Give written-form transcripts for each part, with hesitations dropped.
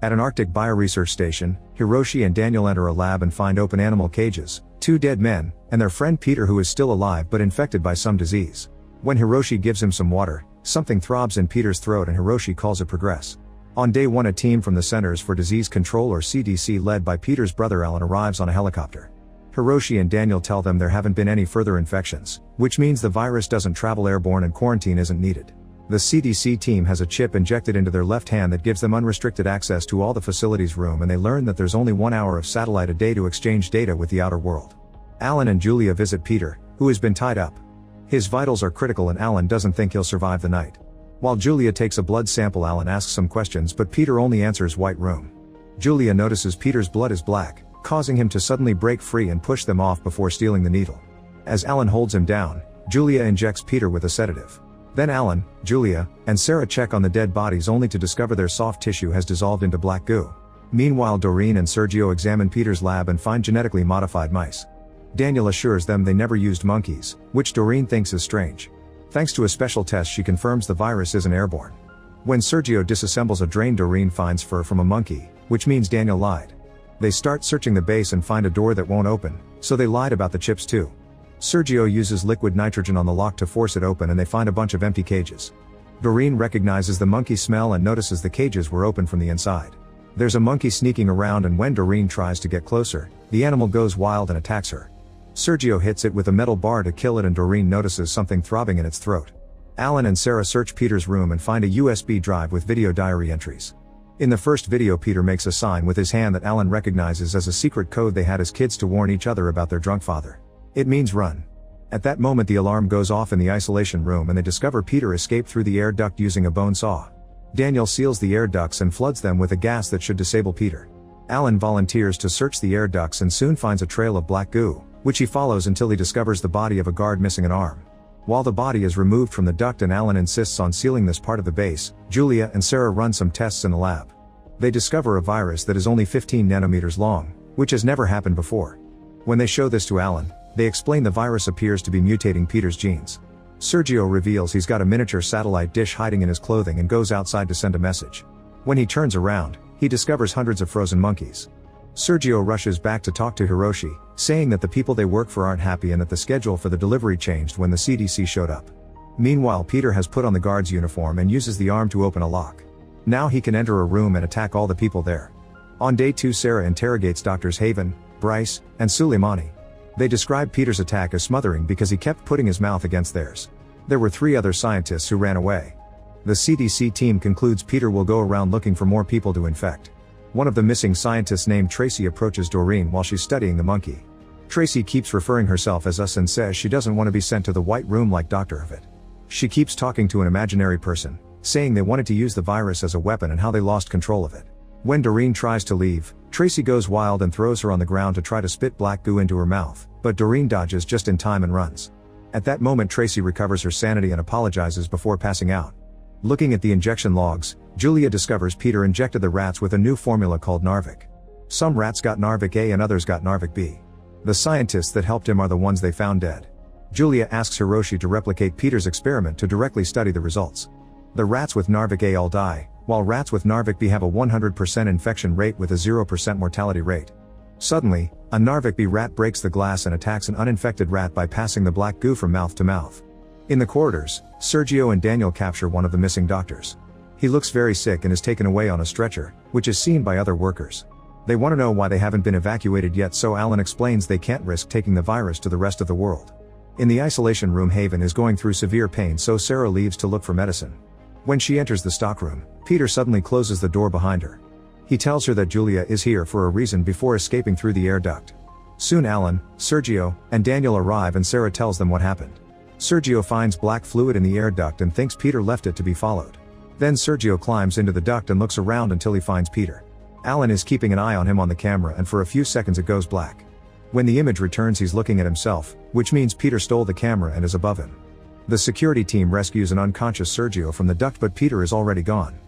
At an Arctic bioresearch station, Hiroshi and Daniel enter a lab and find open animal cages, 2 dead men, and their friend Peter, who is still alive but infected by some disease. When Hiroshi gives him some water, something throbs in Peter's throat and Hiroshi calls it progress. On day 1, a team from the Centers for Disease Control or CDC led by Peter's brother Alan arrives on a helicopter. Hiroshi and Daniel tell them there haven't been any further infections, which means the virus doesn't travel airborne and quarantine isn't needed. The CDC team has a chip injected into their left hand that gives them unrestricted access to all the facility's room, and they learn that there's only 1 hour of satellite a day to exchange data with the outer world. Alan and Julia visit Peter, who has been tied up. His vitals are critical and Alan doesn't think he'll survive the night. While Julia takes a blood sample, Alan asks some questions but Peter only answers white room. Julia notices Peter's blood is black, causing him to suddenly break free and push them off before stealing the needle. As Alan holds him down, Julia injects Peter with a sedative. Then Alan, Julia, and Sarah check on the dead bodies only to discover their soft tissue has dissolved into black goo. Meanwhile, Doreen and Sergio examine Peter's lab and find genetically modified mice. Daniel assures them they never used monkeys, which Doreen thinks is strange. Thanks to a special test, she confirms the virus isn't airborne. When Sergio disassembles a drain, Doreen finds fur from a monkey, which means Daniel lied. They start searching the base and find a door that won't open, so they lied about the chips too. Sergio uses liquid nitrogen on the lock to force it open and they find a bunch of empty cages. Doreen recognizes the monkey smell and notices the cages were open from the inside. There's a monkey sneaking around, and when Doreen tries to get closer, the animal goes wild and attacks her. Sergio hits it with a metal bar to kill it and Doreen notices something throbbing in its throat. Alan and Sarah search Peter's room and find a USB drive with video diary entries. In the first video, Peter makes a sign with his hand that Alan recognizes as a secret code they had as kids to warn each other about their drunk father. It means run. At that moment, the alarm goes off in the isolation room and they discover Peter escaped through the air duct using a bone saw. Daniel seals the air ducts and floods them with a gas that should disable Peter. Alan volunteers to search the air ducts and soon finds a trail of black goo, which he follows until he discovers the body of a guard missing an arm. While the body is removed from the duct and Alan insists on sealing this part of the base, Julia and Sarah run some tests in the lab. They discover a virus that is only 15 nanometers long, which has never happened before. When they show this to Alan, they explain the virus appears to be mutating Peter's genes. Sergio reveals he's got a miniature satellite dish hiding in his clothing and goes outside to send a message. When he turns around, he discovers hundreds of frozen monkeys. Sergio rushes back to talk to Hiroshi, saying that the people they work for aren't happy and that the schedule for the delivery changed when the CDC showed up. Meanwhile, Peter has put on the guard's uniform and uses the arm to open a lock. Now he can enter a room and attack all the people there. On day 2, Sarah interrogates Drs. Haven, Bryce, and Suleimani. They describe Peter's attack as smothering because he kept putting his mouth against theirs. There were 3 other scientists who ran away. The CDC team concludes Peter will go around looking for more people to infect. One of the missing scientists named Tracy approaches Doreen while she's studying the monkey. Tracy keeps referring herself as us and says she doesn't want to be sent to the White Room like Dr. Havet. She keeps talking to an imaginary person, saying they wanted to use the virus as a weapon and how they lost control of it. When Doreen tries to leave, Tracy goes wild and throws her on the ground to try to spit black goo into her mouth, but Doreen dodges just in time and runs. At that moment, Tracy recovers her sanity and apologizes before passing out. Looking at the injection logs, Julia discovers Peter injected the rats with a new formula called Narvik. Some rats got Narvik A and others got Narvik B. The scientists that helped him are the ones they found dead. Julia asks Hiroshi to replicate Peter's experiment to directly study the results. The rats with Narvik A all die, while rats with Narvik B have a 100% infection rate with a 0% mortality rate. Suddenly, a Narvik B rat breaks the glass and attacks an uninfected rat by passing the black goo from mouth to mouth. In the corridors, Sergio and Daniel capture one of the missing doctors. He looks very sick and is taken away on a stretcher, which is seen by other workers. They want to know why they haven't been evacuated yet, so Alan explains they can't risk taking the virus to the rest of the world. In the isolation room, Haven is going through severe pain, so Sarah leaves to look for medicine. When she enters the stockroom, Peter suddenly closes the door behind her. He tells her that Julia is here for a reason before escaping through the air duct. Soon Alan, Sergio, and Daniel arrive and Sarah tells them what happened. Sergio finds black fluid in the air duct and thinks Peter left it to be followed. Then Sergio climbs into the duct and looks around until he finds Peter. Alan is keeping an eye on him on the camera and for a few seconds it goes black. When the image returns, he's looking at himself, which means Peter stole the camera and is above him. The security team rescues an unconscious Sergio from the duct, but Peter is already gone.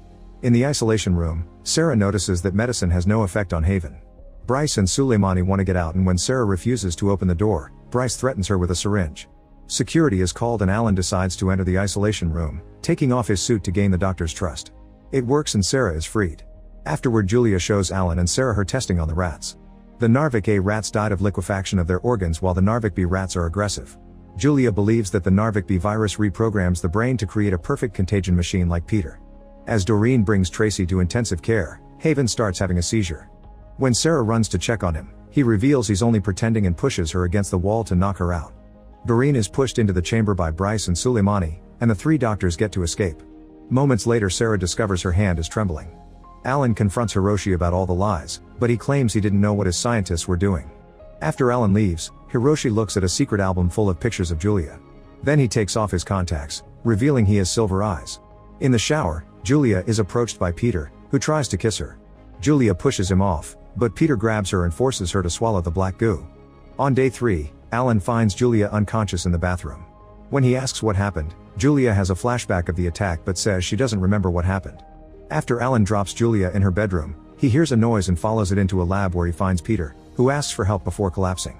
In the isolation room, Sarah notices that medicine has no effect on Haven. Bryce and Suleimani want to get out, and when Sarah refuses to open the door, Bryce threatens her with a syringe. Security is called and Alan decides to enter the isolation room, taking off his suit to gain the doctor's trust. It works and Sarah is freed. Afterward, Julia shows Alan and Sarah her testing on the rats. The Narvik A rats died of liquefaction of their organs, while the Narvik B rats are aggressive. Julia believes that the Narvik B virus reprograms the brain to create a perfect contagion machine like Peter. As Doreen brings Tracy to intensive care, Haven starts having a seizure. When Sarah runs to check on him, he reveals he's only pretending and pushes her against the wall to knock her out. Doreen is pushed into the chamber by Bryce and Suleimani, and the three doctors get to escape. Moments later, Sarah discovers her hand is trembling. Alan confronts Hiroshi about all the lies, but he claims he didn't know what his scientists were doing. After Alan leaves, Hiroshi looks at a secret album full of pictures of Julia. Then he takes off his contacts, revealing he has silver eyes. In the shower, Julia is approached by Peter, who tries to kiss her. Julia pushes him off, but Peter grabs her and forces her to swallow the black goo. On day 3, Alan finds Julia unconscious in the bathroom. When he asks what happened, Julia has a flashback of the attack but says she doesn't remember what happened. After Alan drops Julia in her bedroom, he hears a noise and follows it into a lab where he finds Peter, who asks for help before collapsing.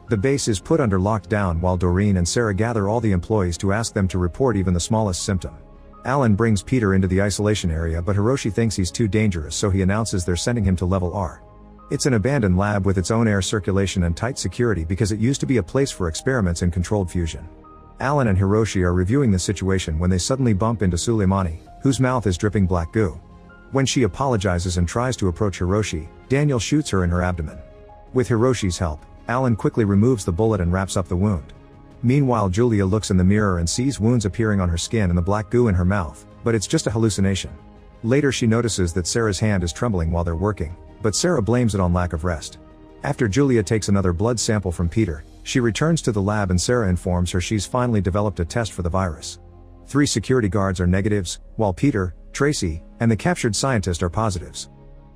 The base is put under lockdown while Doreen and Sarah gather all the employees to ask them to report even the smallest symptom. Alan brings Peter into the isolation area, but Hiroshi thinks he's too dangerous, so he announces they're sending him to level R. It's an abandoned lab with its own air circulation and tight security because it used to be a place for experiments in controlled fusion. Alan and Hiroshi are reviewing the situation when they suddenly bump into Suleimani, whose mouth is dripping black goo. When she apologizes and tries to approach Hiroshi, Daniel shoots her in her abdomen. With Hiroshi's help, Alan quickly removes the bullet and wraps up the wound. Meanwhile, Julia looks in the mirror and sees wounds appearing on her skin and the black goo in her mouth, but it's just a hallucination. Later, she notices that Sarah's hand is trembling while they're working, but Sarah blames it on lack of rest. After Julia takes another blood sample from Peter, she returns to the lab and Sarah informs her she's finally developed a test for the virus. 3 security guards are negatives, while Peter, Tracy, and the captured scientist are positives.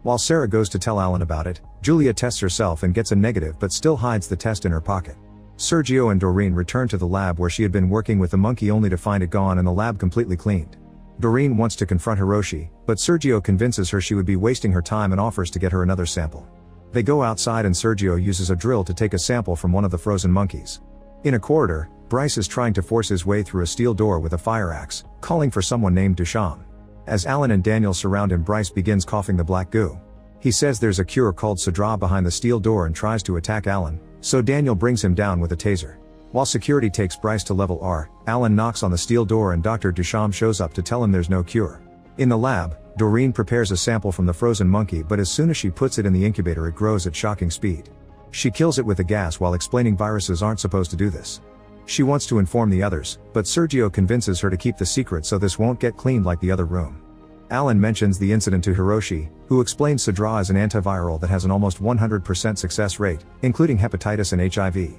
While Sarah goes to tell Alan about it, Julia tests herself and gets a negative but still hides the test in her pocket. Sergio and Doreen return to the lab where she had been working with the monkey only to find it gone and the lab completely cleaned. Doreen wants to confront Hiroshi, but Sergio convinces her she would be wasting her time and offers to get her another sample. They go outside and Sergio uses a drill to take a sample from one of the frozen monkeys. In a corridor, Bryce is trying to force his way through a steel door with a fire axe, calling for someone named Duchamp. As Alan and Daniel surround him, Bryce begins coughing the black goo. He says there's a cure called Sidra behind the steel door and tries to attack Alan, so Daniel brings him down with a taser. While security takes Bryce to level R, Alan knocks on the steel door and Dr. Duchamp shows up to tell him there's no cure. In the lab, Doreen prepares a sample from the frozen monkey, but as soon as she puts it in the incubator it grows at shocking speed. She kills it with a gas while explaining viruses aren't supposed to do this. She wants to inform the others, but Sergio convinces her to keep the secret so this won't get cleaned like the other room. Alan mentions the incident to Hiroshi, who explains Sidra as an antiviral that has an almost 100% success rate, including hepatitis and HIV.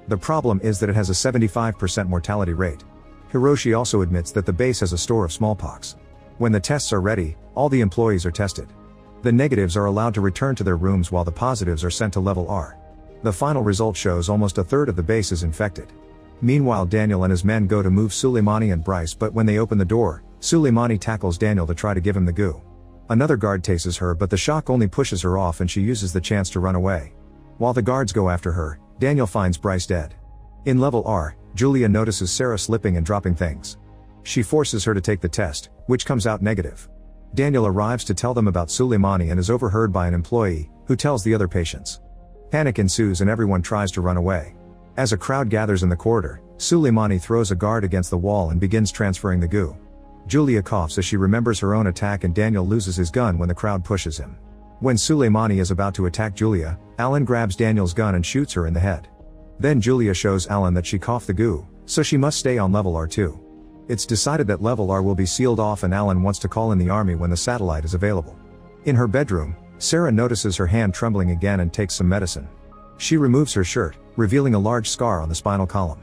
The problem is that it has a 75% mortality rate. Hiroshi also admits that the base has a store of smallpox. When the tests are ready, all the employees are tested. The negatives are allowed to return to their rooms while the positives are sent to level R. The final result shows almost a third of the base is infected. Meanwhile, Daniel and his men go to move Suleimani and Bryce, but when they open the door, Suleimani tackles Daniel to try to give him the goo. Another guard tases her, but the shock only pushes her off and she uses the chance to run away. While the guards go after her, Daniel finds Bryce dead. In level R, Julia notices Sarah slipping and dropping things. She forces her to take the test, which comes out negative. Daniel arrives to tell them about Suleimani and is overheard by an employee, who tells the other patients. Panic ensues and everyone tries to run away. As a crowd gathers in the corridor, Suleimani throws a guard against the wall and begins transferring the goo. Julia coughs as she remembers her own attack and Daniel loses his gun when the crowd pushes him. When Suleimani is about to attack Julia, Alan grabs Daniel's gun and shoots her in the head. Then Julia shows Alan that she coughed the goo, so she must stay on level R2. It's decided that level R will be sealed off and Alan wants to call in the army when the satellite is available. In her bedroom, Sarah notices her hand trembling again and takes some medicine. She removes her shirt, revealing a large scar on the spinal column.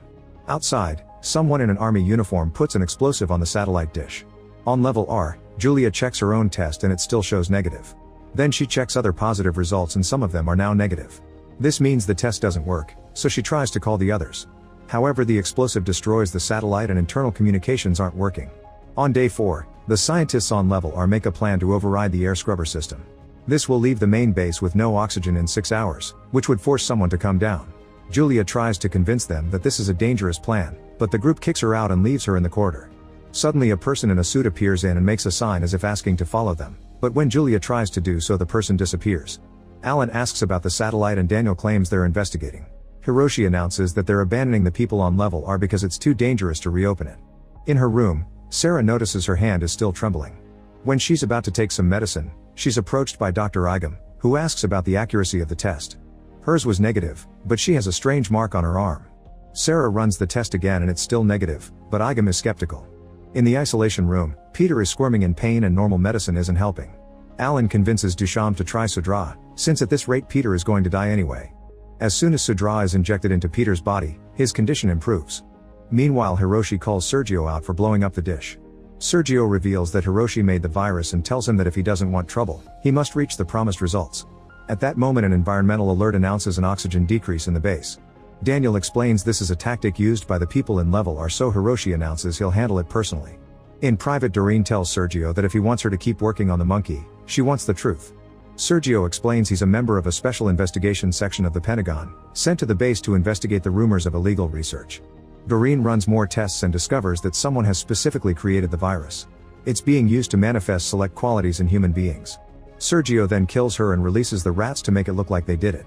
Outside, someone in an army uniform puts an explosive on the satellite dish. On level R, Julia checks her own test and it still shows negative. Then she checks other positive results and some of them are now negative. This means the test doesn't work, so she tries to call the others. However, the explosive destroys the satellite and internal communications aren't working. On day 4, the scientists on level R make a plan to override the air scrubber system. This will leave the main base with no oxygen in 6 hours, which would force someone to come down. Julia tries to convince them that this is a dangerous plan, but the group kicks her out and leaves her in the corridor. Suddenly a person in a suit appears in and makes a sign as if asking to follow them. But when Julia tries to do so, the person disappears. Alan asks about the satellite and Daniel claims they're investigating. Hiroshi announces that they're abandoning the people on level R because it's too dangerous to reopen it. In her room, Sarah notices her hand is still trembling. When she's about to take some medicine, she's approached by Dr. Igam, who asks about the accuracy of the test. Hers was negative, but she has a strange mark on her arm. Sarah runs the test again and it's still negative, but Igam is skeptical. In the isolation room, Peter is squirming in pain and normal medicine isn't helping. Alan convinces Duchamp to try Sudra, since at this rate Peter is going to die anyway. As soon as Sudra is injected into Peter's body, his condition improves. Meanwhile, Hiroshi calls Sergio out for blowing up the dish. Sergio reveals that Hiroshi made the virus and tells him that if he doesn't want trouble, he must reach the promised results. At that moment, an environmental alert announces an oxygen decrease in the base. Daniel explains this is a tactic used by the people in level R, so Hiroshi announces he'll handle it personally. In private, Doreen tells Sergio that if he wants her to keep working on the monkey, she wants the truth. Sergio explains he's a member of a special investigation section of the Pentagon, sent to the base to investigate the rumors of illegal research. Doreen runs more tests and discovers that someone has specifically created the virus. It's being used to manifest select qualities in human beings. Sergio then kills her and releases the rats to make it look like they did it.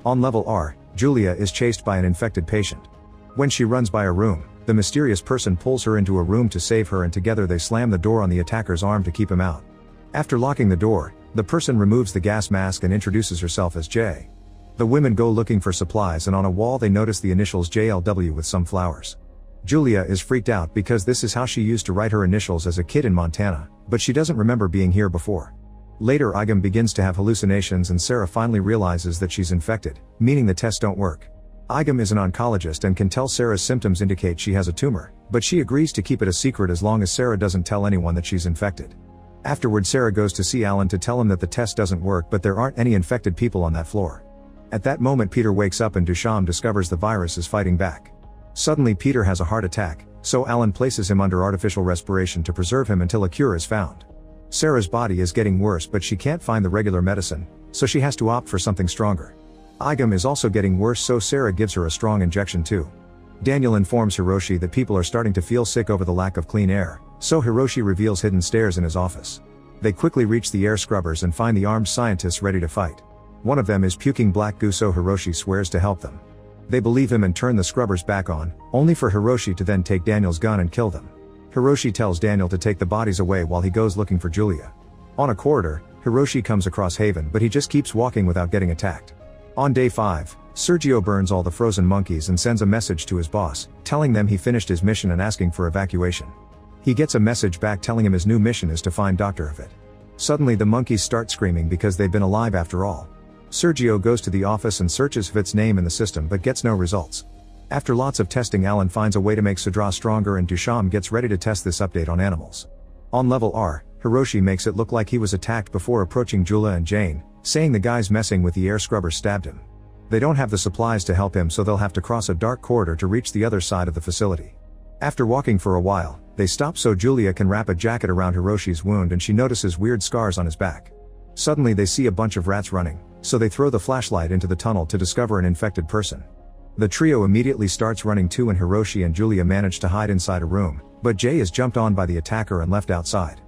On level R, Julia is chased by an infected patient. When she runs by a room, the mysterious person pulls her into a room to save her and together they slam the door on the attacker's arm to keep him out. After locking the door, the person removes the gas mask and introduces herself as J. The women go looking for supplies and on a wall they notice the initials JLW with some flowers. Julia is freaked out because this is how she used to write her initials as a kid in Montana, but she doesn't remember being here before. Later, Igam begins to have hallucinations and Sarah finally realizes that she's infected, meaning the tests don't work. Igam is an oncologist and can tell Sarah's symptoms indicate she has a tumor, but she agrees to keep it a secret as long as Sarah doesn't tell anyone that she's infected. Afterward, Sarah goes to see Alan to tell him that the test doesn't work but there aren't any infected people on that floor. At that moment, Peter wakes up and Duchamp discovers the virus is fighting back. Suddenly, Peter has a heart attack, so Alan places him under artificial respiration to preserve him until a cure is found. Sarah's body is getting worse but she can't find the regular medicine, so she has to opt for something stronger. Igam is also getting worse, so Sarah gives her a strong injection too. Daniel informs Hiroshi that people are starting to feel sick over the lack of clean air, so Hiroshi reveals hidden stairs in his office. They quickly reach the air scrubbers and find the armed scientists ready to fight. One of them is puking black goo, so Hiroshi swears to help them. They believe him and turn the scrubbers back on, only for Hiroshi to then take Daniel's gun and kill them. Hiroshi tells Daniel to take the bodies away while he goes looking for Julia. On a corridor, Hiroshi comes across Haven but he just keeps walking without getting attacked. On day 5, Sergio burns all the frozen monkeys and sends a message to his boss, telling them he finished his mission and asking for evacuation. He gets a message back telling him his new mission is to find Dr. Hvid. Suddenly the monkeys start screaming because they've been alive after all. Sergio goes to the office and searches Hvid's name in the system but gets no results. After lots of testing, Alan finds a way to make Sudra stronger and Duchamp gets ready to test this update on animals. On level R, Hiroshi makes it look like he was attacked before approaching Julia and Jane, saying the guys messing with the air scrubber stabbed him. They don't have the supplies to help him, so they'll have to cross a dark corridor to reach the other side of the facility. After walking for a while, they stop so Julia can wrap a jacket around Hiroshi's wound and she notices weird scars on his back. Suddenly they see a bunch of rats running, so they throw the flashlight into the tunnel to discover an infected person. The trio immediately starts running too and Hiroshi and Julia manage to hide inside a room, but Jay is jumped on by the attacker and left outside.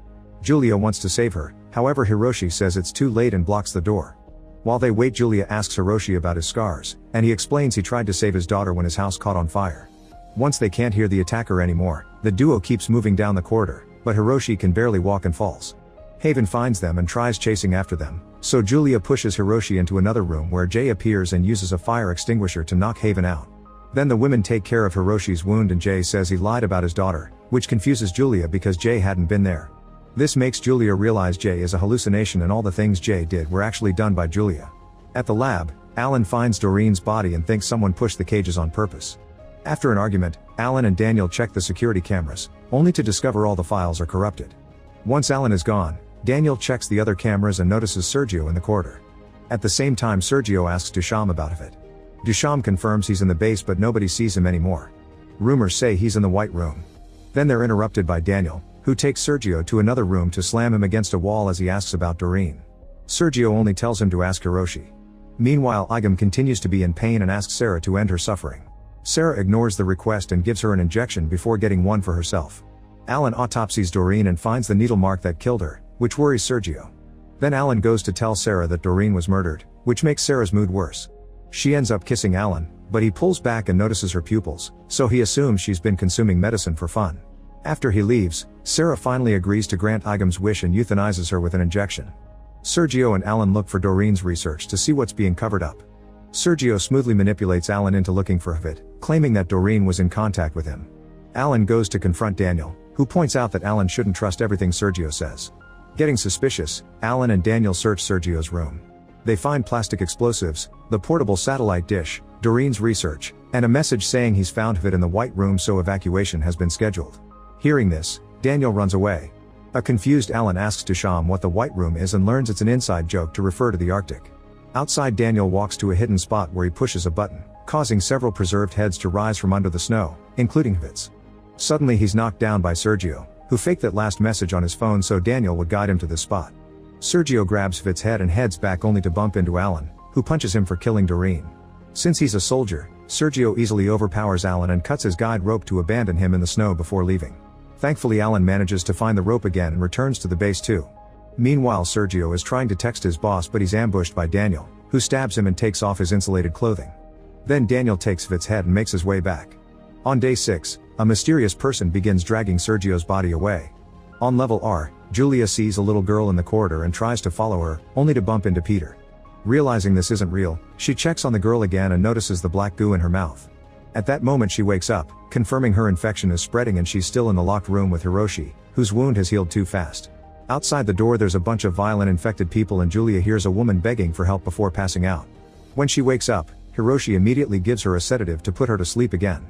Julia wants to save her, however Hiroshi says it's too late and blocks the door. While they wait, Julia asks Hiroshi about his scars, and he explains he tried to save his daughter when his house caught on fire. Once they can't hear the attacker anymore, the duo keeps moving down the corridor, but Hiroshi can barely walk and falls. Haven finds them and tries chasing after them, so Julia pushes Hiroshi into another room where Jay appears and uses a fire extinguisher to knock Haven out. Then the women take care of Hiroshi's wound and Jay says he lied about his daughter, which confuses Julia because Jay hadn't been there. This makes Julia realize Jay is a hallucination and all the things Jay did were actually done by Julia. At the lab, Alan finds Doreen's body and thinks someone pushed the cages on purpose. After an argument, Alan and Daniel check the security cameras, only to discover all the files are corrupted. Once Alan is gone, Daniel checks the other cameras and notices Sergio in the corridor. At the same time, Sergio asks Duchamp about it. Duchamp confirms he's in the base but nobody sees him anymore. Rumors say he's in the White Room. Then they're interrupted by Daniel, who takes Sergio to another room to slam him against a wall as he asks about Doreen. Sergio only tells him to ask Hiroshi. Meanwhile, Igam continues to be in pain and asks Sarah to end her suffering. Sarah ignores the request and gives her an injection before getting one for herself. Alan autopsies Doreen and finds the needle mark that killed her, which worries Sergio. Then Alan goes to tell Sarah that Doreen was murdered, which makes Sarah's mood worse. She ends up kissing Alan, but he pulls back and notices her pupils, so he assumes she's been consuming medicine for fun. After he leaves, Sarah finally agrees to grant Igam's wish and euthanizes her with an injection. Sergio and Alan look for Doreen's research to see what's being covered up. Sergio smoothly manipulates Alan into looking for Hvid, claiming that Doreen was in contact with him. Alan goes to confront Daniel, who points out that Alan shouldn't trust everything Sergio says. Getting suspicious, Alan and Daniel search Sergio's room. They find plastic explosives, the portable satellite dish, Doreen's research, and a message saying he's found Hvid in the White Room, so evacuation has been scheduled. Hearing this, Daniel runs away. A confused Alan asks Dusham what the White Room is and learns it's an inside joke to refer to the Arctic. Outside, Daniel walks to a hidden spot where he pushes a button, causing several preserved heads to rise from under the snow, including Hvid's. Suddenly he's knocked down by Sergio, who faked that last message on his phone so Daniel would guide him to this spot. Sergio grabs Hvid's head and heads back only to bump into Alan, who punches him for killing Doreen. Since he's a soldier, Sergio easily overpowers Alan and cuts his guide rope to abandon him in the snow before leaving. Thankfully, Alan manages to find the rope again and returns to the base too. Meanwhile, Sergio is trying to text his boss, but he's ambushed by Daniel, who stabs him and takes off his insulated clothing. Then Daniel takes Hvid's head and makes his way back. On day 6, a mysterious person begins dragging Sergio's body away. On level R, Julia sees a little girl in the corridor and tries to follow her, only to bump into Peter. Realizing this isn't real, she checks on the girl again and notices the black goo in her mouth. At that moment she wakes up, confirming her infection is spreading, and she's still in the locked room with Hiroshi, whose wound has healed too fast. Outside the door there's a bunch of violent infected people and Julia hears a woman begging for help before passing out. When she wakes up, Hiroshi immediately gives her a sedative to put her to sleep again.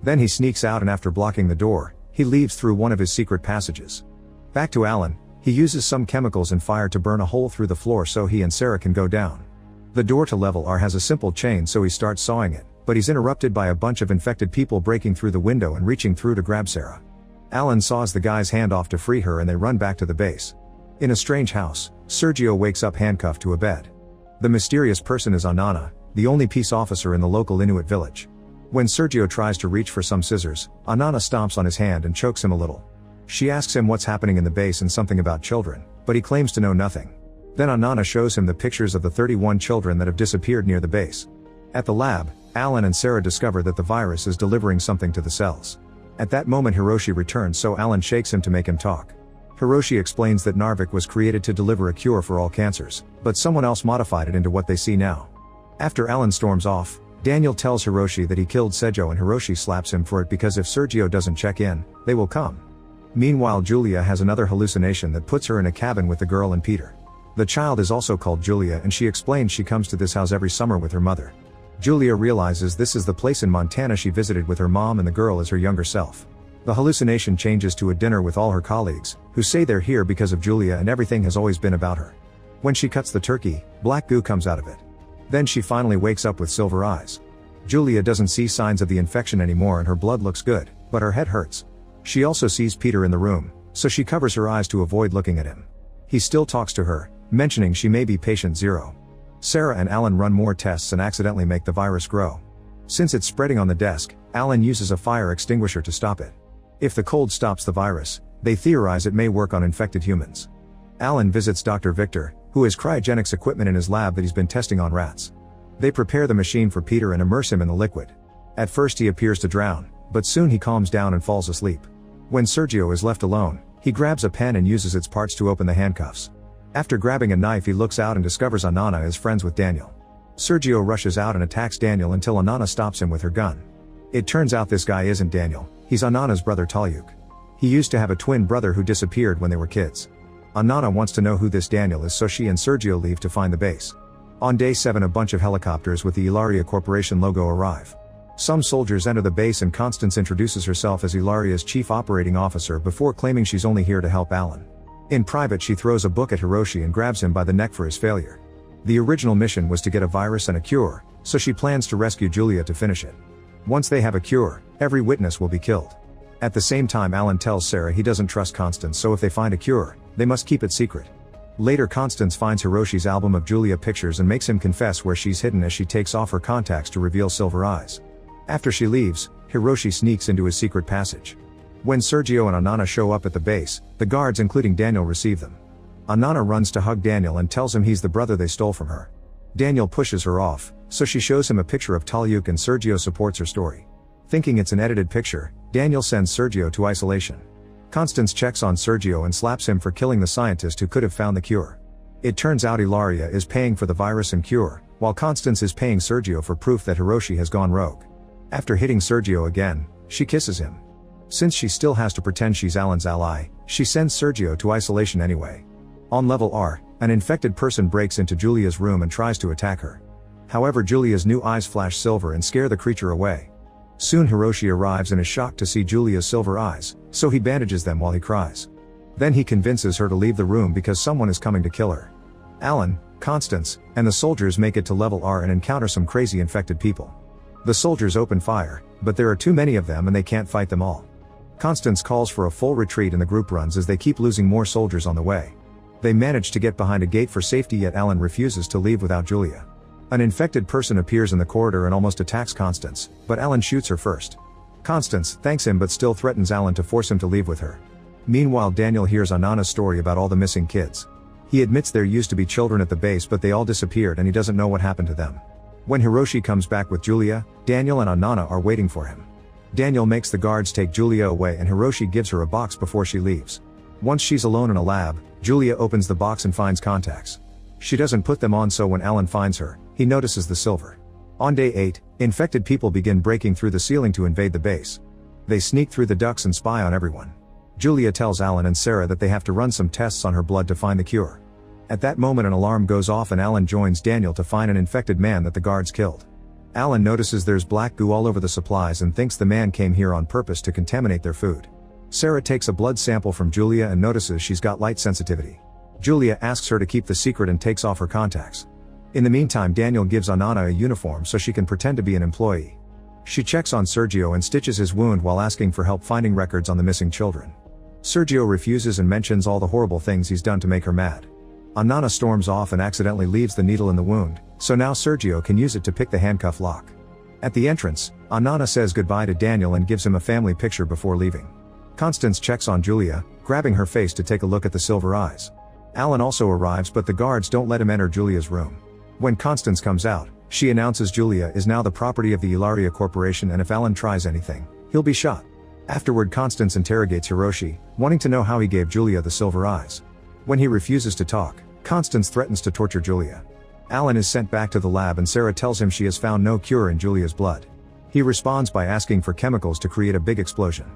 Then he sneaks out and after blocking the door, he leaves through one of his secret passages. Back to Alan, he uses some chemicals and fire to burn a hole through the floor so he and Sarah can go down. The door to level R has a simple chain, so he starts sawing it, but he's interrupted by a bunch of infected people breaking through the window and reaching through to grab Sarah. Alan saws the guy's hand off to free her and they run back to the base. In a strange house, Sergio wakes up handcuffed to a bed. The mysterious person is Anana, the only peace officer in the local Inuit village. When Sergio tries to reach for some scissors, Anana stomps on his hand and chokes him a little. She asks him what's happening in the base and something about children, but he claims to know nothing. Then Anana shows him the pictures of the 31 children that have disappeared near the base. At the lab, Alan and Sarah discover that the virus is delivering something to the cells. At that moment Hiroshi returns, so Alan shakes him to make him talk. Hiroshi explains that Narvik was created to deliver a cure for all cancers, but someone else modified it into what they see now. After Alan storms off, Daniel tells Hiroshi that he killed Sejo and Hiroshi slaps him for it because if Sergio doesn't check in, they will come. Meanwhile, Julia has another hallucination that puts her in a cabin with the girl and Peter. The child is also called Julia and she explains she comes to this house every summer with her mother. Julia realizes this is the place in Montana she visited with her mom and the girl is her younger self. The hallucination changes to a dinner with all her colleagues, who say they're here because of Julia and everything has always been about her. When she cuts the turkey, black goo comes out of it. Then she finally wakes up with silver eyes. Julia doesn't see signs of the infection anymore and her blood looks good, but her head hurts. She also sees Peter in the room, so she covers her eyes to avoid looking at him. He still talks to her, mentioning she may be patient 0. Sarah and Alan run more tests and accidentally make the virus grow. Since it's spreading on the desk, Alan uses a fire extinguisher to stop it. If the cold stops the virus, they theorize it may work on infected humans. Alan visits Dr. Victor, who has cryogenics equipment in his lab that he's been testing on rats. They prepare the machine for Peter and immerse him in the liquid. At first he appears to drown, but soon he calms down and falls asleep. When Sergio is left alone, he grabs a pen and uses its parts to open the handcuffs. After grabbing a knife he looks out and discovers Anana is friends with Daniel. Sergio rushes out and attacks Daniel until Anana stops him with her gun. It turns out this guy isn't Daniel, he's Anana's brother Talyuk. He used to have a twin brother who disappeared when they were kids. Anana wants to know who this Daniel is, so she and Sergio leave to find the base. On day 7 a bunch of helicopters with the Ilaria Corporation logo arrive. Some soldiers enter the base and Constance introduces herself as Ilaria's chief operating officer before claiming she's only here to help Alan. In private she throws a book at Hiroshi and grabs him by the neck for his failure. The original mission was to get a virus and a cure, so she plans to rescue Julia to finish it. Once they have a cure, every witness will be killed. At the same time Alan tells Sarah he doesn't trust Constance, so if they find a cure, they must keep it secret. Later Constance finds Hiroshi's album of Julia pictures and makes him confess where she's hidden as she takes off her contacts to reveal silver eyes. After she leaves, Hiroshi sneaks into his secret passage. When Sergio and Anana show up at the base, the guards including Daniel receive them. Anana runs to hug Daniel and tells him he's the brother they stole from her. Daniel pushes her off, so she shows him a picture of Talyuk and Sergio supports her story. Thinking it's an edited picture, Daniel sends Sergio to isolation. Constance checks on Sergio and slaps him for killing the scientist who could have found the cure. It turns out Ilaria is paying for the virus and cure, while Constance is paying Sergio for proof that Hiroshi has gone rogue. After hitting Sergio again, she kisses him. Since she still has to pretend she's Alan's ally, she sends Sergio to isolation anyway. On level R, an infected person breaks into Julia's room and tries to attack her. However, Julia's new eyes flash silver and scare the creature away. Soon Hiroshi arrives and is shocked to see Julia's silver eyes, so he bandages them while he cries. Then he convinces her to leave the room because someone is coming to kill her. Alan, Constance, and the soldiers make it to level R and encounter some crazy infected people. The soldiers open fire, but there are too many of them and they can't fight them all. Constance calls for a full retreat and the group runs as they keep losing more soldiers on the way. They manage to get behind a gate for safety, yet Alan refuses to leave without Julia. An infected person appears in the corridor and almost attacks Constance, but Alan shoots her first. Constance thanks him but still threatens Alan to force him to leave with her. Meanwhile, Daniel hears Anana's story about all the missing kids. He admits there used to be children at the base but they all disappeared and he doesn't know what happened to them. When Hiroshi comes back with Julia, Daniel and Anana are waiting for him. Daniel makes the guards take Julia away and Hiroshi gives her a box before she leaves. Once she's alone in a lab, Julia opens the box and finds contacts. She doesn't put them on, so when Alan finds her, he notices the silver. On day 8, infected people begin breaking through the ceiling to invade the base. They sneak through the ducts and spy on everyone. Julia tells Alan and Sarah that they have to run some tests on her blood to find the cure. At that moment an alarm goes off and Alan joins Daniel to find an infected man that the guards killed. Alan notices there's black goo all over the supplies and thinks the man came here on purpose to contaminate their food. Sarah takes a blood sample from Julia and notices she's got light sensitivity. Julia asks her to keep the secret and takes off her contacts. In the meantime, Daniel gives Anana a uniform so she can pretend to be an employee. She checks on Sergio and stitches his wound while asking for help finding records on the missing children. Sergio refuses and mentions all the horrible things he's done to make her mad. Anana storms off and accidentally leaves the needle in the wound, so now Sergio can use it to pick the handcuff lock. At the entrance, Anana says goodbye to Daniel and gives him a family picture before leaving. Constance checks on Julia, grabbing her face to take a look at the silver eyes. Alan also arrives but the guards don't let him enter Julia's room. When Constance comes out, she announces Julia is now the property of the Ilaria Corporation and if Alan tries anything, he'll be shot. Afterward, Constance interrogates Hiroshi, wanting to know how he gave Julia the silver eyes. When he refuses to talk, Constance threatens to torture Julia. Alan is sent back to the lab and Sarah tells him she has found no cure in Julia's blood. He responds by asking for chemicals to create a big explosion.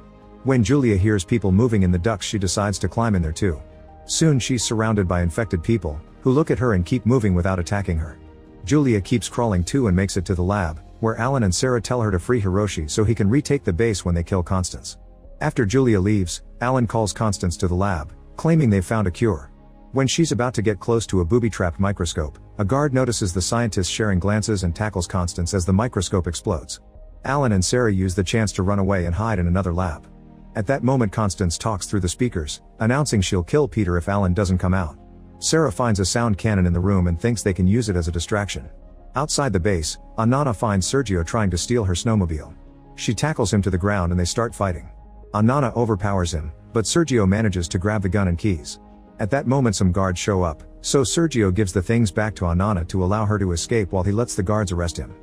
When Julia hears people moving in the ducts, she decides to climb in there too. Soon she's surrounded by infected people, who look at her and keep moving without attacking her. Julia keeps crawling too and makes it to the lab, where Alan and Sarah tell her to free Hiroshi so he can retake the base when they kill Constance. After Julia leaves, Alan calls Constance to the lab, claiming they've found a cure. When she's about to get close to a booby-trapped microscope, a guard notices the scientists sharing glances and tackles Constance as the microscope explodes. Alan and Sarah use the chance to run away and hide in another lab. At that moment, Constance talks through the speakers, announcing she'll kill Peter if Alan doesn't come out. Sarah finds a sound cannon in the room and thinks they can use it as a distraction. Outside the base, Anana finds Sergio trying to steal her snowmobile. She tackles him to the ground and they start fighting. Anana overpowers him, but Sergio manages to grab the gun and keys. At that moment some guards show up, so Sergio gives the things back to Anana to allow her to escape while he lets the guards arrest him.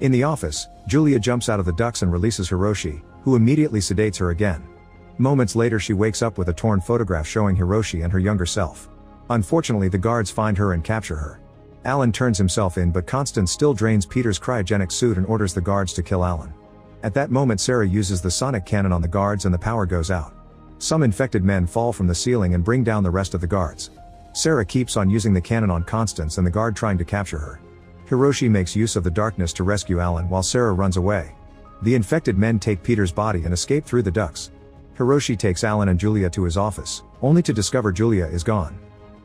In the office, Julia jumps out of the ducts and releases Hiroshi, who immediately sedates her again. Moments later she wakes up with a torn photograph showing Hiroshi and her younger self. Unfortunately, the guards find her and capture her. Alan turns himself in but Constance still drains Peter's cryogenic suit and orders the guards to kill Alan. At that moment Sarah uses the sonic cannon on the guards and the power goes out. Some infected men fall from the ceiling and bring down the rest of the guards. Sarah keeps on using the cannon on Constance and the guard trying to capture her. Hiroshi makes use of the darkness to rescue Alan while Sarah runs away. The infected men take Peter's body and escape through the ducts. Hiroshi takes Alan and Julia to his office, only to discover Julia is gone.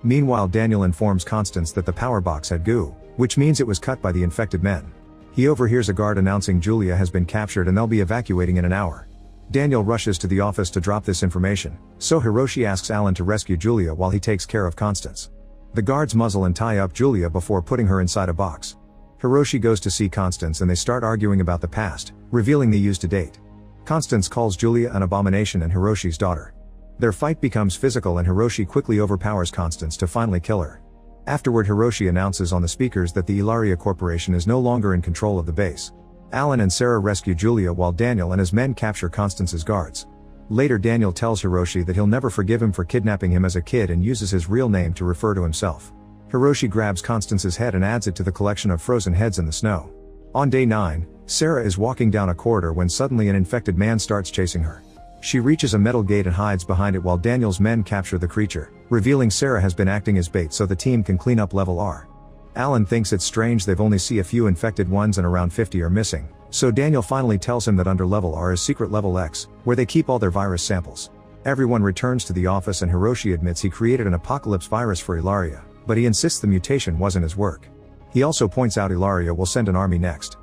Meanwhile, Daniel informs Constance that the power box had goo, which means it was cut by the infected men. He overhears a guard announcing Julia has been captured and they'll be evacuating in an hour. Daniel rushes to the office to drop this information, so Hiroshi asks Alan to rescue Julia while he takes care of Constance. The guards muzzle and tie up Julia before putting her inside a box. Hiroshi goes to see Constance and they start arguing about the past, revealing they used to date. Constance calls Julia an abomination and Hiroshi's daughter. Their fight becomes physical and Hiroshi quickly overpowers Constance to finally kill her. Afterward, Hiroshi announces on the speakers that the Ilaria Corporation is no longer in control of the base. Alan and Sarah rescue Julia while Daniel and his men capture Constance's guards. Later, Daniel tells Hiroshi that he'll never forgive him for kidnapping him as a kid and uses his real name to refer to himself. Hiroshi grabs Constance's head and adds it to the collection of frozen heads in the snow. On day 9, Sarah is walking down a corridor when suddenly an infected man starts chasing her. She reaches a metal gate and hides behind it while Daniel's men capture the creature, revealing Sarah has been acting as bait so the team can clean up level R. Alan thinks it's strange they've only seen a few infected ones and around 50 are missing, so Daniel finally tells him that under level R is secret level X, where they keep all their virus samples. Everyone returns to the office and Hiroshi admits he created an apocalypse virus for Ilaria, but he insists the mutation wasn't his work. He also points out Ilaria will send an army next.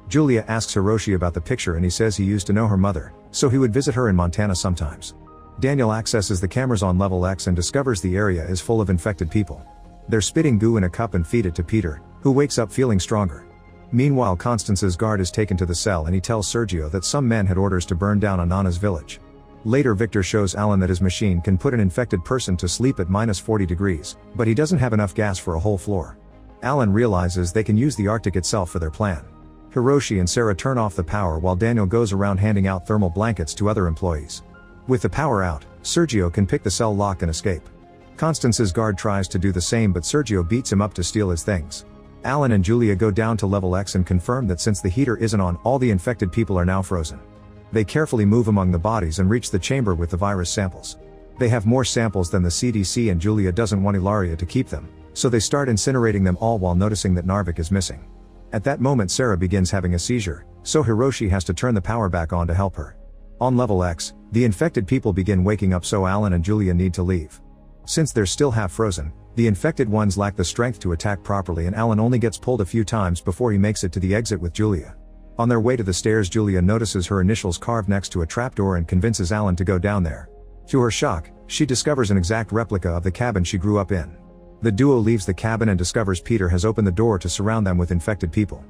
Julia asks Hiroshi about the picture and he says he used to know her mother, so he would visit her in Montana sometimes. Daniel accesses the cameras on level X and discovers the area is full of infected people. They're spitting goo in a cup and feed it to Peter, who wakes up feeling stronger. Meanwhile, Constance's guard is taken to the cell and he tells Sergio that some men had orders to burn down Anana's village. Later, Victor shows Alan that his machine can put an infected person to sleep at -40 degrees, but he doesn't have enough gas for a whole floor. Alan realizes they can use the Arctic itself for their plan. Hiroshi and Sarah turn off the power while Daniel goes around handing out thermal blankets to other employees. With the power out, Sergio can pick the cell lock and escape. Constance's guard tries to do the same but Sergio beats him up to steal his things. Alan and Julia go down to level X and confirm that since the heater isn't on, all the infected people are now frozen. They carefully move among the bodies and reach the chamber with the virus samples. They have more samples than the CDC and Julia doesn't want Ilaria to keep them, so they start incinerating them all while noticing that Narvik is missing. At that moment, Sarah begins having a seizure, so Hiroshi has to turn the power back on to help her. On level X, the infected people begin waking up, so Alan and Julia need to leave. Since they're still half frozen, the infected ones lack the strength to attack properly and Alan only gets pulled a few times before he makes it to the exit with Julia. On their way to the stairs, Julia notices her initials carved next to a trapdoor and convinces Alan to go down there. To her shock, she discovers an exact replica of the cabin she grew up in. The duo leaves the cabin and discovers Peter has opened the door to surround them with infected people.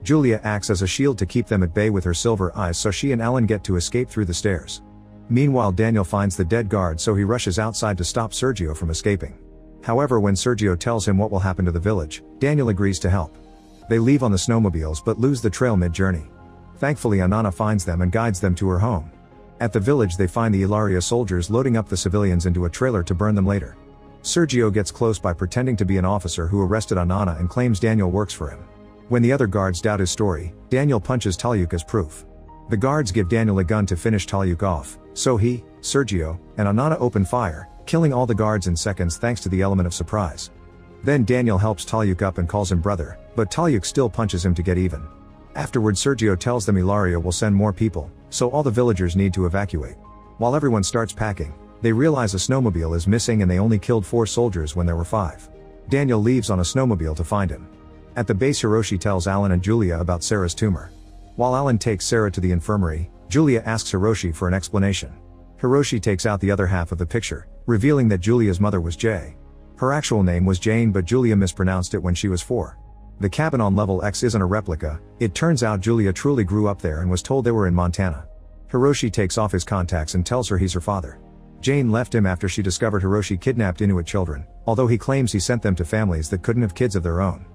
Julia acts as a shield to keep them at bay with her silver eyes so she and Alan get to escape through the stairs. Meanwhile, Daniel finds the dead guard, so he rushes outside to stop Sergio from escaping. However, when Sergio tells him what will happen to the village, Daniel agrees to help. They leave on the snowmobiles but lose the trail mid-journey. Thankfully, Anana finds them and guides them to her home. At the village, they find the Ilaria soldiers loading up the civilians into a trailer to burn them later. Sergio gets close by pretending to be an officer who arrested Anana and claims Daniel works for him. When the other guards doubt his story, Daniel punches Talyuk as proof. The guards give Daniel a gun to finish Talyuk off, so he, Sergio, and Anana open fire, killing all the guards in seconds thanks to the element of surprise. Then Daniel helps Talyuk up and calls him brother, but Talyuk still punches him to get even. Afterward, Sergio tells them Ilaria will send more people, so all the villagers need to evacuate. While everyone starts packing, they realize a snowmobile is missing and they only killed 4 soldiers when there were 5. Daniel leaves on a snowmobile to find him. At the base, Hiroshi tells Alan and Julia about Sarah's tumor. While Alan takes Sarah to the infirmary, Julia asks Hiroshi for an explanation. Hiroshi takes out the other half of the picture, revealing that Julia's mother was Jay. Her actual name was Jane, but Julia mispronounced it when she was 4. The cabin on level X isn't a replica. It turns out Julia truly grew up there and was told they were in Montana. Hiroshi takes off his contacts and tells her he's her father. Jane left him after she discovered Hiroshi kidnapped Inuit children, although he claims he sent them to families that couldn't have kids of their own.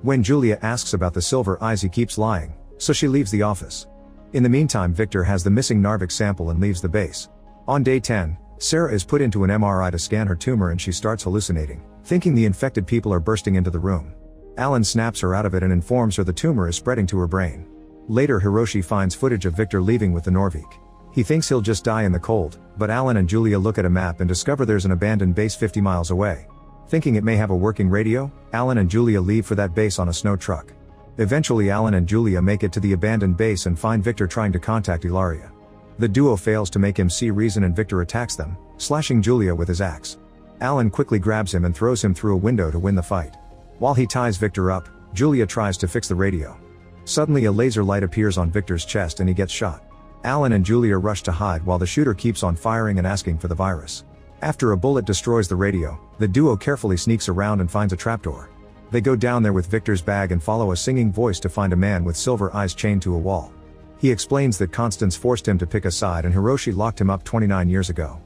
When Julia asks about the silver eyes, he keeps lying, so she leaves the office. In the meantime, Victor has the missing Narvik sample and leaves the base. On day 10, Sarah is put into an MRI to scan her tumor and she starts hallucinating, thinking the infected people are bursting into the room. Alan snaps her out of it and informs her the tumor is spreading to her brain. Later, Hiroshi finds footage of Victor leaving with the Norvik. He thinks he'll just die in the cold, but Alan and Julia look at a map and discover there's an abandoned base 50 miles away. Thinking it may have a working radio, Alan and Julia leave for that base on a snow truck. Eventually, Alan and Julia make it to the abandoned base and find Victor trying to contact Ilaria. The duo fails to make him see reason and Victor attacks them, slashing Julia with his axe. Alan quickly grabs him and throws him through a window to win the fight. While he ties Victor up, Julia tries to fix the radio. Suddenly, a laser light appears on Victor's chest and he gets shot. Alan and Julia rush to hide while the shooter keeps on firing and asking for the virus. After a bullet destroys the radio, the duo carefully sneaks around and finds a trapdoor. They go down there with Victor's bag and follow a singing voice to find a man with silver eyes chained to a wall. He explains that Constance forced him to pick a side and Hiroshi locked him up 29 years ago.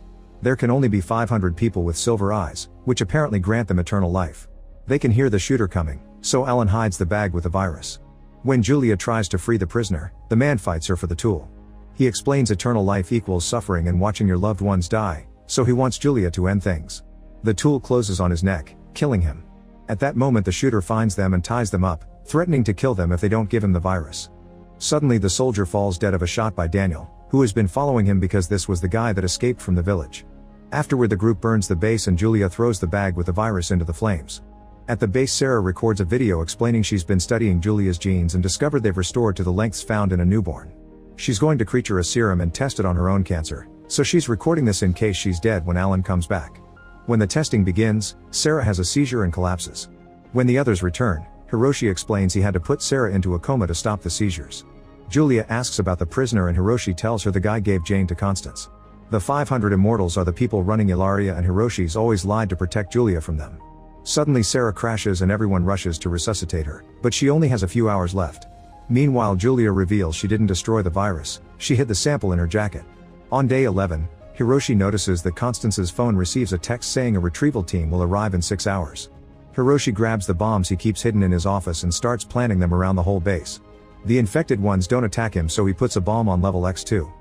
There can only be 500 people with silver eyes, which apparently grant them eternal life. They can hear the shooter coming, so Alan hides the bag with the virus. When Julia tries to free the prisoner, the man fights her for the tool. He explains eternal life equals suffering and watching your loved ones die, so he wants Julia to end things. The tool closes on his neck, killing him. At that moment the shooter finds them and ties them up, threatening to kill them if they don't give him the virus. Suddenly the soldier falls dead of a shot by Daniel, who has been following him because this was the guy that escaped from the village. Afterward the group burns the base and Julia throws the bag with the virus into the flames. At the base Sarah records a video explaining she's been studying Julia's genes and discovered they've restored to the lengths found in a newborn. She's going to creature a serum and test it on her own cancer, so she's recording this in case she's dead when Alan comes back. When the testing begins, Sarah has a seizure and collapses. When the others return, Hiroshi explains he had to put Sarah into a coma to stop the seizures. Julia asks about the prisoner and Hiroshi tells her the guy gave Jane to Constance. The 500 immortals are the people running Ilaria and Hiroshi's always lied to protect Julia from them. Suddenly Sarah crashes and everyone rushes to resuscitate her, but she only has a few hours left. Meanwhile Julia reveals she didn't destroy the virus, she hid the sample in her jacket. On day 11, Hiroshi notices that Constance's phone receives a text saying a retrieval team will arrive in 6 hours. Hiroshi grabs the bombs he keeps hidden in his office and starts planting them around the whole base. The infected ones don't attack him so he puts a bomb on level X2.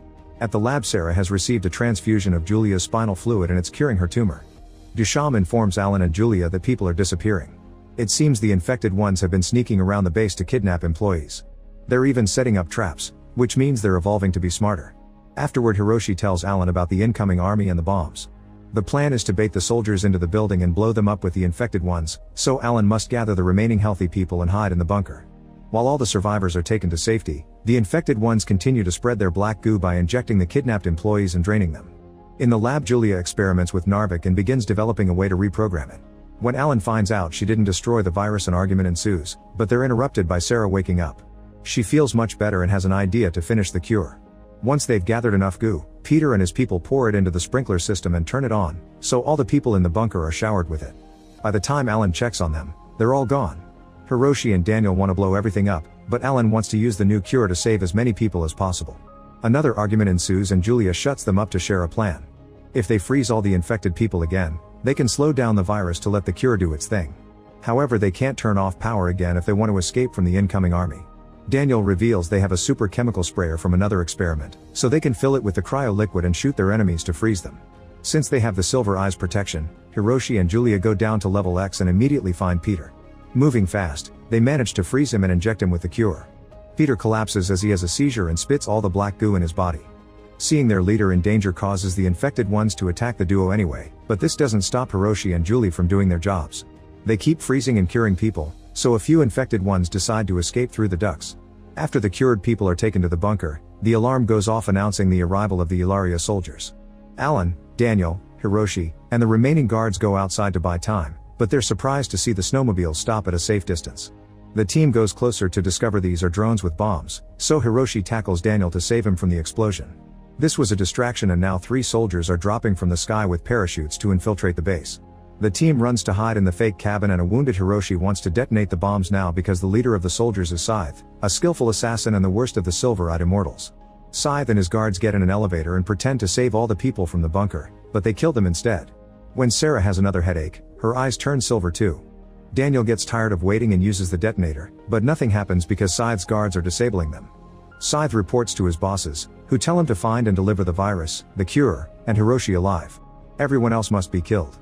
At the lab Sarah has received a transfusion of Julia's spinal fluid and it's curing her tumor. Duchamp informs Alan and Julia that people are disappearing. It seems the infected ones have been sneaking around the base to kidnap employees. They're even setting up traps, which means they're evolving to be smarter. Afterward Hiroshi tells Alan about the incoming army and the bombs. The plan is to bait the soldiers into the building and blow them up with the infected ones, so Alan must gather the remaining healthy people and hide in the bunker. While all the survivors are taken to safety, the infected ones continue to spread their black goo by injecting the kidnapped employees and draining them. In the lab Julia experiments with Narvik and begins developing a way to reprogram it. When Alan finds out she didn't destroy the virus an argument ensues, but they're interrupted by Sarah waking up. She feels much better and has an idea to finish the cure. Once they've gathered enough goo, Peter and his people pour it into the sprinkler system and turn it on, so all the people in the bunker are showered with it. By the time Alan checks on them, they're all gone. Hiroshi and Daniel want to blow everything up, but Alan wants to use the new cure to save as many people as possible. Another argument ensues and Julia shuts them up to share a plan. If they freeze all the infected people again, they can slow down the virus to let the cure do its thing. However, they can't turn off power again if they want to escape from the incoming army. Daniel reveals they have a super chemical sprayer from another experiment, so they can fill it with the cryo liquid and shoot their enemies to freeze them. Since they have the silver eyes protection, Hiroshi and Julia go down to level X and immediately find Peter. Moving fast, they manage to freeze him and inject him with the cure. Peter collapses as he has a seizure and spits all the black goo in his body. Seeing their leader in danger causes the infected ones to attack the duo anyway, but this doesn't stop Hiroshi and Julie from doing their jobs. They keep freezing and curing people, so a few infected ones decide to escape through the ducts. After the cured people are taken to the bunker, the alarm goes off announcing the arrival of the Ilaria soldiers. Alan, Daniel, Hiroshi, and the remaining guards go outside to buy time, but they're surprised to see the snowmobiles stop at a safe distance. The team goes closer to discover these are drones with bombs, so Hiroshi tackles Daniel to save him from the explosion. This was a distraction and now 3 soldiers are dropping from the sky with parachutes to infiltrate the base. The team runs to hide in the fake cabin and a wounded Hiroshi wants to detonate the bombs now because the leader of the soldiers is Scythe, a skillful assassin and the worst of the silver-eyed immortals. Scythe and his guards get in an elevator and pretend to save all the people from the bunker, but they kill them instead. When Sarah has another headache, her eyes turn silver too. Daniel gets tired of waiting and uses the detonator, but nothing happens because Scythe's guards are disabling them. Scythe reports to his bosses, who tell him to find and deliver the virus, the cure, and Hiroshi alive. Everyone else must be killed.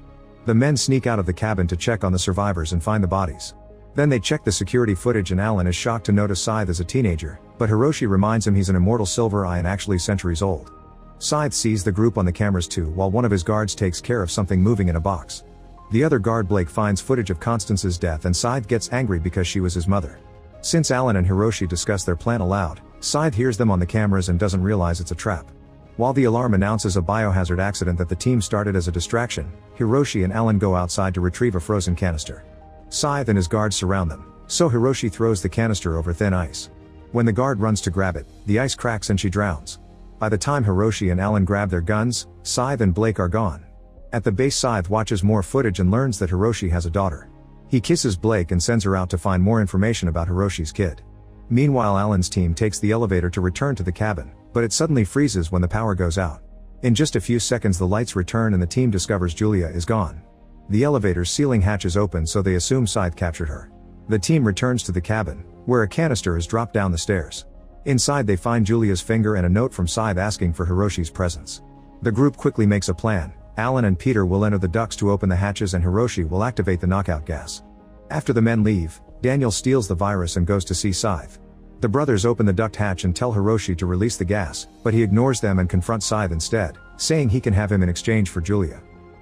The men sneak out of the cabin to check on the survivors and find the bodies. Then they check the security footage and Alan is shocked to notice Scythe as a teenager, but Hiroshi reminds him he's an immortal silver eye and actually centuries old. Scythe sees the group on the cameras too while one of his guards takes care of something moving in a box. The other guard Blake finds footage of Constance's death and Scythe gets angry because she was his mother. Since Alan and Hiroshi discuss their plan aloud, Scythe hears them on the cameras and doesn't realize it's a trap. While the alarm announces a biohazard accident that the team started as a distraction, Hiroshi and Alan go outside to retrieve a frozen canister. Scythe and his guards surround them, so Hiroshi throws the canister over thin ice. When the guard runs to grab it, the ice cracks and she drowns. By the time Hiroshi and Alan grab their guns, Scythe and Blake are gone. At the base Scythe watches more footage and learns that Hiroshi has a daughter. He kisses Blake and sends her out to find more information about Hiroshi's kid. Meanwhile Alan's team takes the elevator to return to the cabin, but it suddenly freezes when the power goes out. In just a few seconds the lights return and the team discovers Julia is gone. The elevator's ceiling hatches open so they assume Scythe captured her. The team returns to the cabin, where a canister is dropped down the stairs. Inside they find Julia's finger and a note from Scythe asking for Hiroshi's presence. The group quickly makes a plan. Alan and Peter will enter the ducts to open the hatches and Hiroshi will activate the knockout gas. After the men leave, Daniel steals the virus and goes to see Scythe. The brothers open the duct hatch and tell Hiroshi to release the gas, but he ignores them and confronts Scythe instead, saying he can have him in exchange for Julia.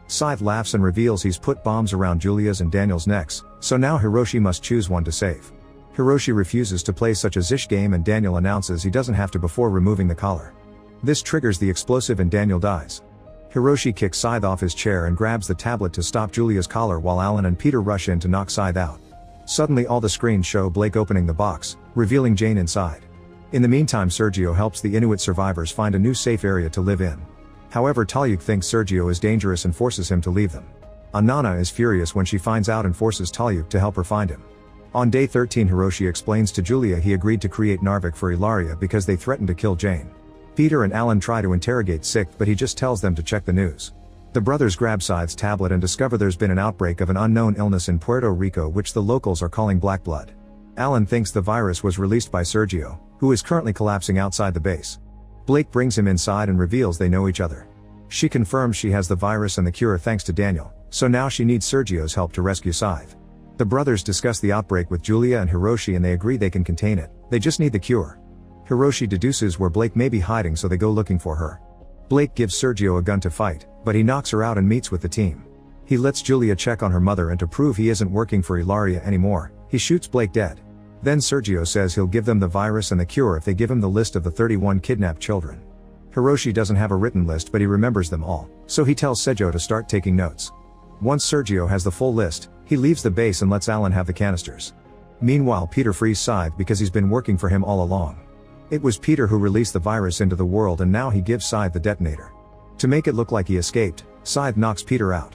Scythe laughs and reveals he's put bombs around Julia's and Daniel's necks, so now Hiroshi must choose one to save. Hiroshi refuses to play such a zish game and Daniel announces he doesn't have to before removing the collar. This triggers the explosive and Daniel dies. Hiroshi kicks Scythe off his chair and grabs the tablet to stop Julia's collar while Alan and Peter rush in to knock Scythe out. Suddenly all the screens show Blake opening the box, revealing Jane inside. In the meantime Sergio helps the Inuit survivors find a new safe area to live in. However Talyuk thinks Sergio is dangerous and forces him to leave them. Anana is furious when she finds out and forces Talyuk to help her find him. On day 13 Hiroshi explains to Julia he agreed to create Narvik for Ilaria because they threatened to kill Jane. Peter and Alan try to interrogate Sick but he just tells them to check the news. The brothers grab Scythe's tablet and discover there's been an outbreak of an unknown illness in Puerto Rico which the locals are calling black blood. Alan thinks the virus was released by Sergio, who is currently collapsing outside the base. Blake brings him inside and reveals they know each other. She confirms she has the virus and the cure thanks to Daniel, so now she needs Sergio's help to rescue Scythe. The brothers discuss the outbreak with Julia and Hiroshi and they agree they can contain it, they just need the cure. Hiroshi deduces where Blake may be hiding so they go looking for her. Blake gives Sergio a gun to fight, but he knocks her out and meets with the team. He lets Julia check on her mother and to prove he isn't working for Ilaria anymore, he shoots Blake dead. Then Sergio says he'll give them the virus and the cure if they give him the list of the 31 kidnapped children. Hiroshi doesn't have a written list but he remembers them all, so he tells Sergio to start taking notes. Once Sergio has the full list, he leaves the base and lets Alan have the canisters. Meanwhile Peter frees Scythe because he's been working for him all along. It was Peter who released the virus into the world and now he gives Scythe the detonator. To make it look like he escaped, Scythe knocks Peter out.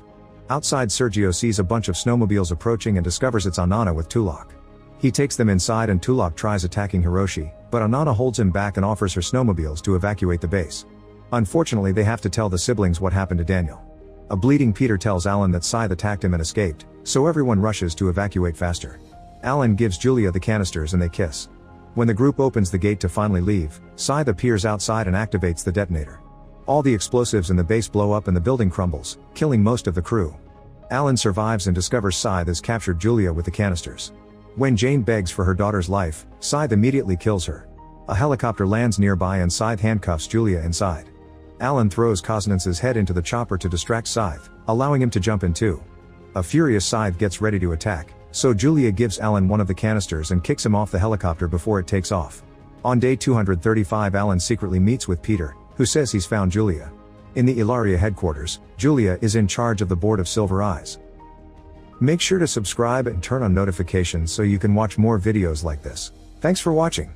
Outside Sergio sees a bunch of snowmobiles approaching and discovers it's Anana with Tulak. He takes them inside and Tulak tries attacking Hiroshi, but Anana holds him back and offers her snowmobiles to evacuate the base. Unfortunately they have to tell the siblings what happened to Daniel. A bleeding Peter tells Alan that Scythe attacked him and escaped, so everyone rushes to evacuate faster. Alan gives Julia the canisters and they kiss. When the group opens the gate to finally leave, Scythe appears outside and activates the detonator. All the explosives in the base blow up and the building crumbles, killing most of the crew. Alan survives and discovers Scythe has captured Julia with the canisters. When Jane begs for her daughter's life, Scythe immediately kills her. A helicopter lands nearby and Scythe handcuffs Julia inside. Alan throws Kosnance's head into the chopper to distract Scythe, allowing him to jump in too. A furious Scythe gets ready to attack, so Julia gives Alan one of the canisters and kicks him off the helicopter before it takes off. On day 235 Alan secretly meets with Peter, who says he's found Julia. In the Ilaria headquarters, Julia is in charge of the board of Silver Eyes. Make sure to subscribe and turn on notifications so you can watch more videos like this. Thanks for watching.